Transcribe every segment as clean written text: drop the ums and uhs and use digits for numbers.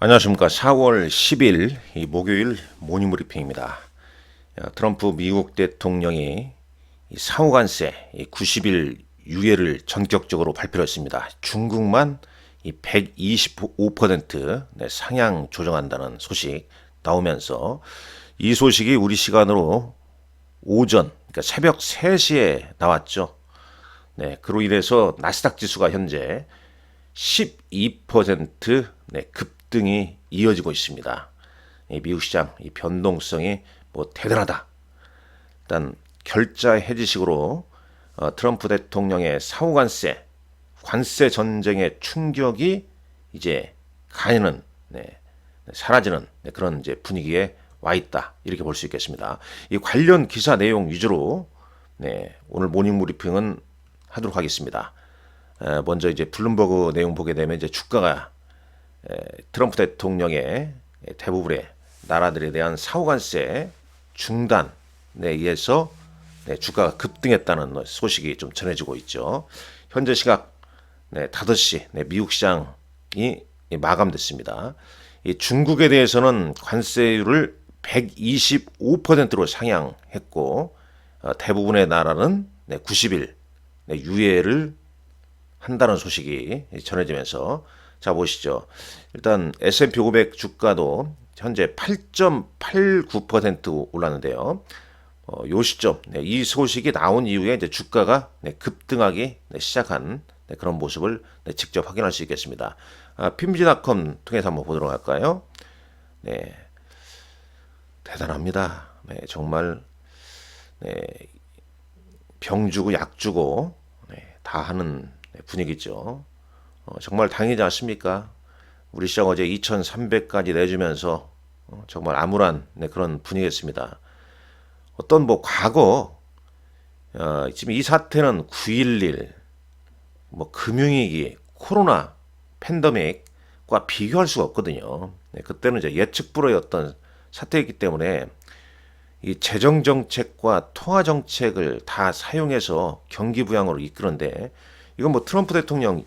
안녕하십니까. 4월 10일 목요일 모닝브리핑입니다. 트럼프 미국 대통령이 상호관세 90일 유예를 전격적으로 발표했습니다. 중국만 125% 상향 조정한다는 소식 나오면서 이 소식이 우리 시간으로 오전, 그러니까 새벽 3시에 나왔죠. 그로 인해서 나스닥 지수가 현재 12% 급등이 이어지고 있습니다. 미국 시장 변동성이 대단하다. 일단 결자 해지식으로 트럼프 대통령의 상호관세, 관세 전쟁의 충격이 이제 가는 사라지는 그런 이제 분위기에 와 있다. 이렇게 볼 수 있겠습니다. 이 관련 기사 내용 위주로 오늘 모닝 브리핑은 하도록 하겠습니다. 먼저 이제 블룸버그 내용 보게 되면 이제 주가가 트럼프 대통령의 대부분의 나라들에 대한 상호관세 중단에 의해서 주가가 급등했다는 소식이 좀 전해지고 있죠. 현재 시각 5시 미국 시장이 마감됐습니다. 이 중국에 대해서는 관세율을 125%로 상향했고 대부분의 나라는 90일 유예를 한다는 소식이 전해지면서 자 보시죠. 일단 S&P 500 주가도 현재 8.89% 올랐는데요. 요 시점 이 소식이 나온 이후에 이제 주가가 급등하기 시작한 그런 모습을 직접 확인할 수 있겠습니다. PMG닷컴 통해서 한번 보도록 할까요? 대단합니다. 정말 병 주고 약 주고 다 하는 분위기죠. 정말 당이지 않습니까? 우리 시장 어제 2,300까지 내주면서 정말 암울한 그런 분위기였습니다. 어떤 과거 지금 이 사태는 9.11 금융위기, 코로나 팬데믹과 비교할 수가 없거든요. 그때는 이제 예측 불허의 어떤 사태였기 때문에 이 재정 정책과 통화 정책을 다 사용해서 경기 부양으로 이끄는데 이건 트럼프 대통령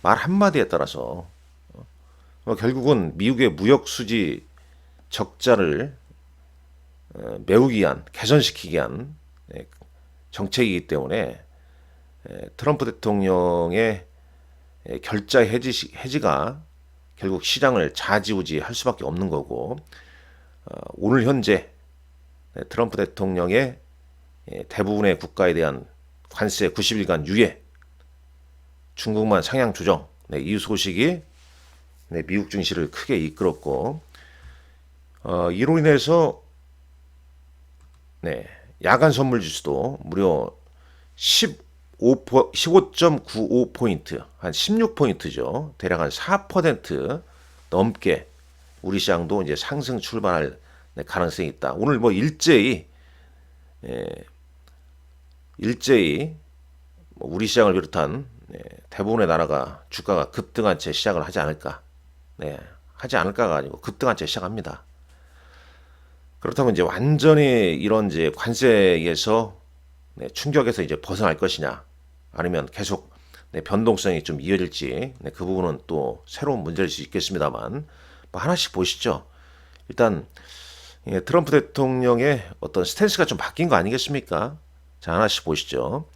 말 한마디에 따라서 결국은 미국의 무역 수지 적자를 메우기 위한 개선시키기 위한 정책이기 때문에 트럼프 대통령의 결자 해지가 결국 시장을 좌지우지할 수밖에 없는 거고 오늘 현재 트럼프 대통령의 대부분의 국가에 대한 관세 90일간 유예, 중국만 상향 조정, 이 소식이 미국 증시를 크게 이끌었고 이로 인해서 야간 선물 지수도 무려 15.95포인트, 한 16포인트죠. 대략 한 4% 넘게 우리 시장도 이제 상승 출발할 가능성이 있다. 오늘 일제히 우리 시장을 비롯한 대부분의 나라가 주가가 급등한 채 시작을 하지 않을까. 하지 않을까가 아니고 급등한 채 시작합니다. 그렇다면 이제 완전히 이런 이제 관세에서 충격에서 이제 벗어날 것이냐, 아니면 계속 변동성이 좀 이어질지, 그 부분은 또 새로운 문제일 수 있겠습니다만, 하나씩 보시죠. 일단 트럼프 대통령의 어떤 스탠스가 좀 바뀐 거 아니겠습니까? 자, 하나씩 보시죠.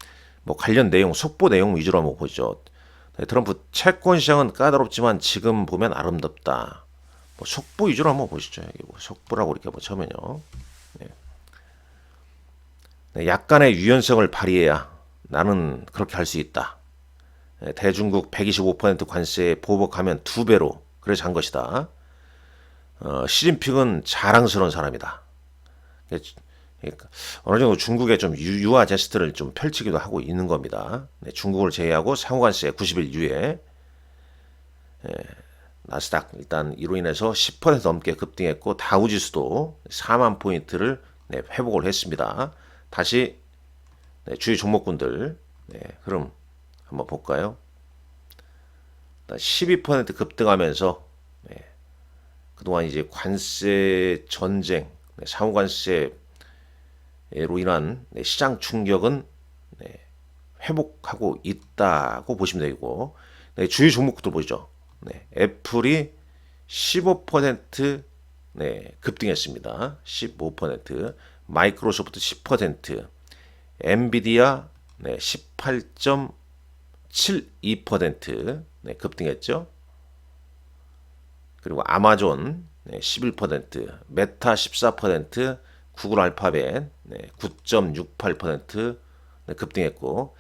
관련 내용, 속보 내용 위주로 한번 보죠. 트럼프 채권 시장은 까다롭지만 지금 보면 아름답다. 속보 위주로 한번 보시죠. 여기 속보라고 이렇게 쳐면요. 약간의 유연성을 발휘해야 나는 그렇게 할 수 있다. 대중국 125% 관세에 보복하면 2배로 그래서 한 것이다. 시진핑은 자랑스러운 사람이다. 그러니까 어느 정도 중국의 좀 유화 제스트를 좀 펼치기도 하고 있는 겁니다. 중국을 제외하고 상호관세 90일 유예. 나스닥 일단 이로 인해서 10% 넘게 급등했고 다우지수도 4만 포인트를 회복을 했습니다. 다시 주요 종목군들 흐름 한번 볼까요? 12% 급등하면서 그동안 이제 관세 전쟁, 상호관세로 인한 시장 충격은 회복하고 있다고 보시면 되고 주요 종목들 보시죠. 애플이 15% 네, 급등했습니다. 15%, 마이크로소프트 10%, 엔비디아 네, 18.72% 네, 급등했죠. 그리고 아마존 네, 11%, 메타 14%, 구글 알파벳 네, 9.68% 네, 급등했고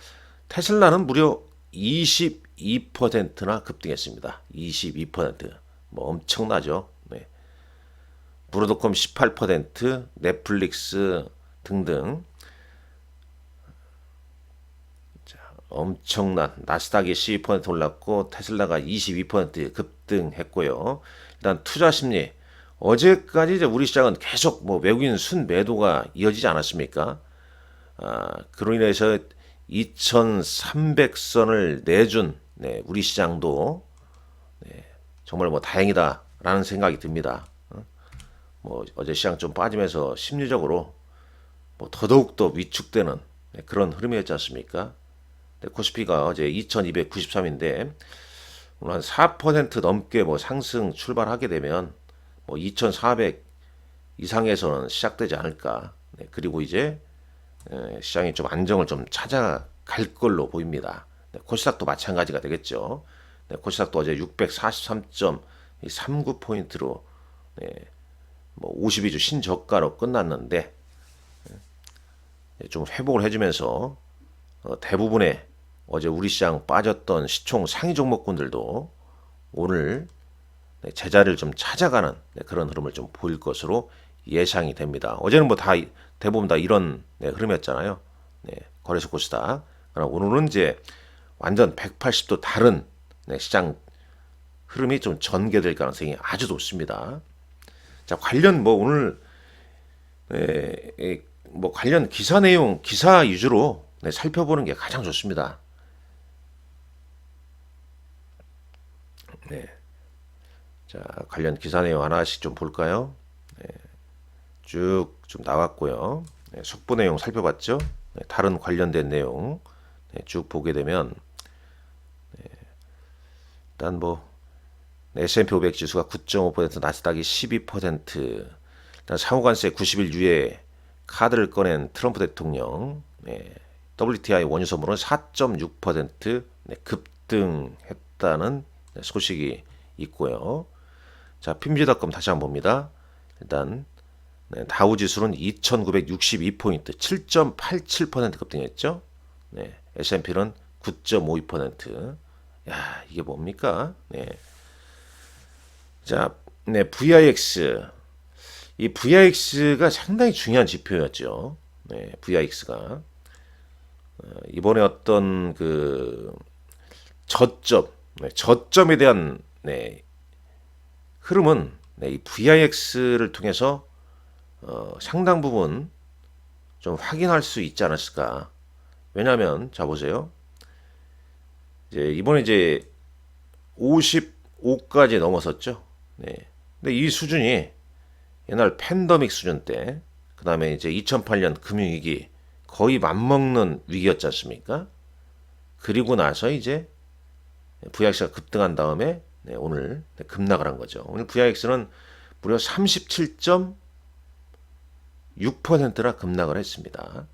테슬라는 무려 22%나 급등했습니다. 22%. 뭐 엄청나죠. 네. 브로드콤 18%, 넷플릭스 등등 엄청난 나스닥이 12% 올랐고 테슬라가 22% 급등했고요. 일단 투자 심리 어제까지 이제 우리 시장은 계속 뭐 외국인 순매도가 이어지지 않았습니까? 그로 인해서 2,300선을 내준 네, 우리 시장도 정말 뭐 다행이다라는 생각이 듭니다. 뭐 어제 시장 좀 빠지면서 심리적으로 뭐 더더욱 더 위축되는 네, 그런 흐름이었지 않습니까? 코스피가 어제 2293인데 오늘 한 4% 넘게 뭐 상승 출발하게 되면 뭐 2400 이상에서는 시작되지 않을까. 네, 그리고 이제 시장이 좀 안정을 좀 찾아갈 걸로 보입니다. 네, 코스닥도 마찬가지가 되겠죠. 네, 코스닥도 어제 643.39포인트로 네, 뭐 52주 신저가로 끝났는데 좀 회복을 해주면서 대부분의 어제 우리 시장 빠졌던 시총 상위 종목군들도 오늘 제자리를 좀 찾아가는 그런 흐름을 좀 보일 것으로 예상이 됩니다. 어제는 뭐 다 대부분 다 이런 흐름이었잖아요. 거래소 코스닥. 그러나 오늘은 이제 완전 180도 다른 시장 흐름이 좀 전개될 가능성이 아주 높습니다. 자, 관련 뭐 오늘 뭐 관련 기사 내용, 기사 위주로 살펴보는 게 가장 좋습니다. 네. 자, 관련 기사 내용 하나씩 좀 볼까요? 쭉 좀 나왔고요. 속보 내용 살펴봤죠? 다른 관련된 내용 쭉 보게 되면 일단 뭐 S&P 500 지수가 9.5%, 나스닥이 12%, 일단 상호관세 90일 유예 카드를 꺼낸 트럼프 대통령, WTI 원유 선물은 4.6% 급등했다는 소식이 있고요. 자, 핀지닷컴 다시 한번 봅니다. 일단 다우 지수는 2,962포인트, 7.87% 급등했죠. S&P는 9.52%. 야, 이게 뭡니까? 자, VIX. 이 VIX가 상당히 중요한 지표였죠. VIX가. 이번에 어떤 그 저점에 대한 흐름은 이 VIX를 통해서 상당 부분 좀 확인할 수 있지 않았을까. 왜냐하면 자 보세요. 이번에 이제 55까지 넘어섰죠. 근데 이 수준이 옛날 팬데믹 수준 때, 그 다음에 이제 2008년 금융위기 거의 맞먹는 위기였지 않습니까? 그리고 나서 이제 VIX가 급등한 다음에 오늘 급락을 한 거죠. 오늘 VIX는 무려 37.6%나 급락을 했습니다.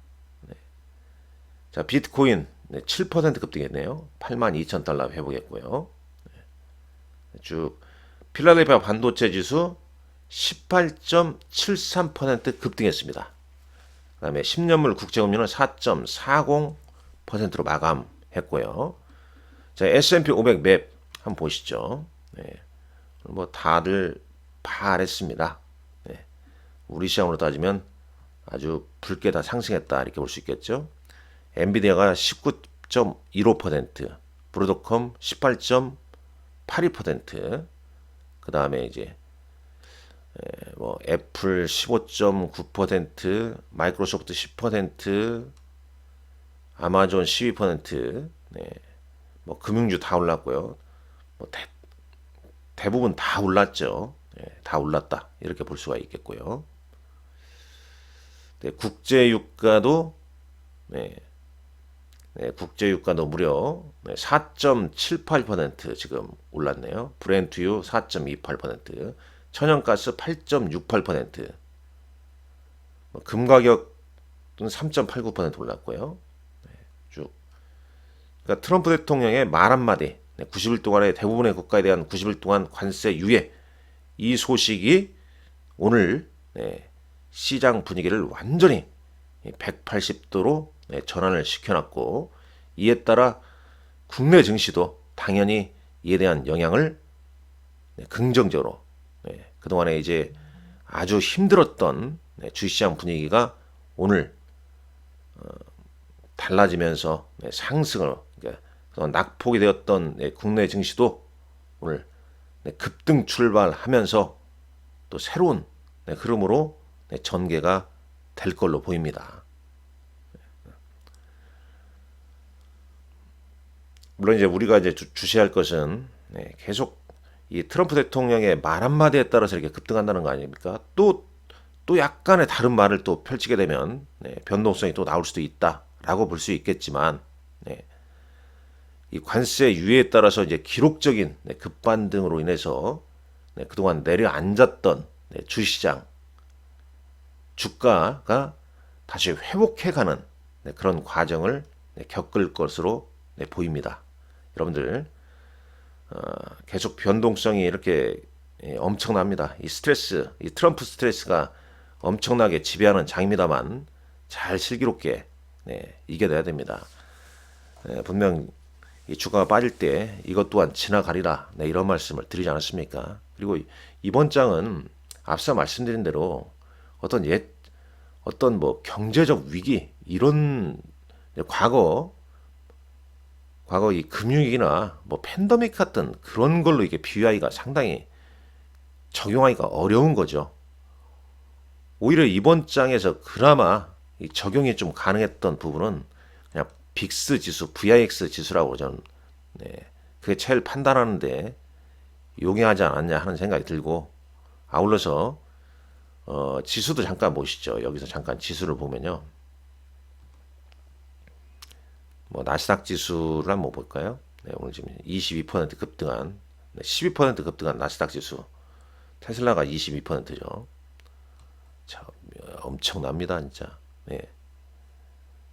자, 비트코인 7% 급등했네요. 82,000달러 회복했고요. 쭉 필라델피아 반도체 지수 18.73% 급등했습니다. 그 다음에 10년물 국채금리는 4.40%로 마감했고요. 자, S&P 500 맵 한번 보시죠. 뭐 다들 발했습니다. 우리 시장으로 따지면 아주 붉게 다 상승했다 이렇게 볼 수 있겠죠. 엔비디아가 19.15%, 브로드콤 18.82%, 그 다음에 이제 뭐 애플 15.9%, 마이크로소프트 10%, 아마존 12%, 뭐 금융주 다 올랐고요. 뭐 대부분 다 올랐죠. 다 올랐다 이렇게 볼 수가 있겠고요. 국제 유가도 네, 국제유가도 무려 4.78% 지금 올랐네요. 브렌트유 4.28%, 천연가스 8.68%, 금 가격은 3.89% 올랐고요. 쭉. 그러니까 트럼프 대통령의 말 한마디, 90일 동안의 대부분의 국가에 대한 90일 동안 관세 유예, 이 소식이 오늘 시장 분위기를 완전히 180도로 전환을 시켜놨고, 이에 따라 국내 증시도 당연히 이에 대한 영향을 긍정적으로, 그동안에 이제 아주 힘들었던 주시장 분위기가 오늘 달라지면서 상승을, 그러니까 낙폭이 되었던 국내 증시도 오늘 급등 출발하면서 또 새로운 흐름으로 전개가 될 걸로 보입니다. 물론 이제 우리가 이제 주시할 것은 계속 이 트럼프 대통령의 말 한마디에 따라서 이렇게 급등한다는 거 아닙니까? 또 약간의 다른 말을 또 펼치게 되면 변동성이 또 나올 수도 있다라고 볼 수 있겠지만, 이 관세 유예에 따라서 이제 기록적인 급반등으로 인해서 그동안 내려앉았던 주시장 주가가 다시 회복해가는 그런 과정을 겪을 것으로 보입니다. 여러분들 계속 변동성이 이렇게 엄청납니다. 이 스트레스, 이 트럼프 스트레스가 엄청나게 지배하는 장입니다만 잘 슬기롭게 이겨내야 됩니다. 분명 이 주가가 빠질 때 이것 또한 지나가리라, 이런 말씀을 드리지 않았습니까? 그리고 이번 장은 앞서 말씀드린 대로 어떤 뭐 경제적 위기 이런 과거 이 금융위기나 뭐 팬데믹 같은 그런 걸로 이게 비유하기가 상당히 적용하기가 어려운 거죠. 오히려 이번 장에서 그나마 이 적용이 좀 가능했던 부분은 그냥 빅스 지수, VIX 지수라고 저는 그게 제일 판단하는데 용이하지 않았냐 하는 생각이 들고, 아울러서 지수도 잠깐 보시죠. 여기서 잠깐 지수를 보면요. 뭐 나스닥 지수를 한번 볼까요? 오늘 지금 22% 급등한, 12% 급등한 나스닥 지수. 테슬라가 22%죠. 참 엄청납니다, 진짜.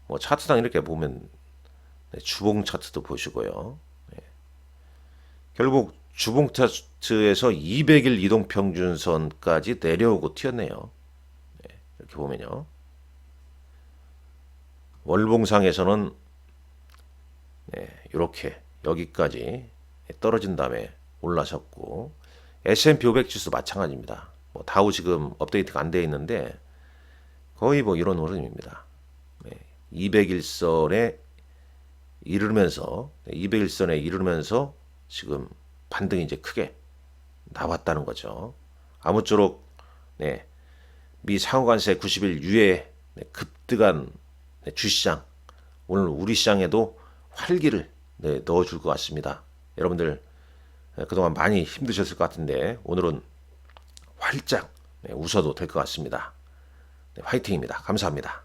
뭐 차트상 이렇게 보면 주봉 차트도 보시고요. 결국 주봉 차트에서 200일 이동 평균선까지 내려오고 튀었네요. 이렇게 보면요. 월봉상에서는 이렇게 여기까지 떨어진 다음에 올라섰고, S&P 500 지수 마찬가지입니다. 뭐 다우 지금 업데이트가 안 되어 있는데 거의 뭐 이런 흐름입니다. 200일선에 이르면서 지금 반등이 이제 크게 나왔다는 거죠. 아무쪼록 미 상호관세 90일 유예 급등한 주시장, 오늘 우리 시장에도 활기를 넣어줄 것 같습니다. 여러분들 그동안 많이 힘드셨을 것 같은데 오늘은 활짝 웃어도 될 것 같습니다. 화이팅입니다. 감사합니다.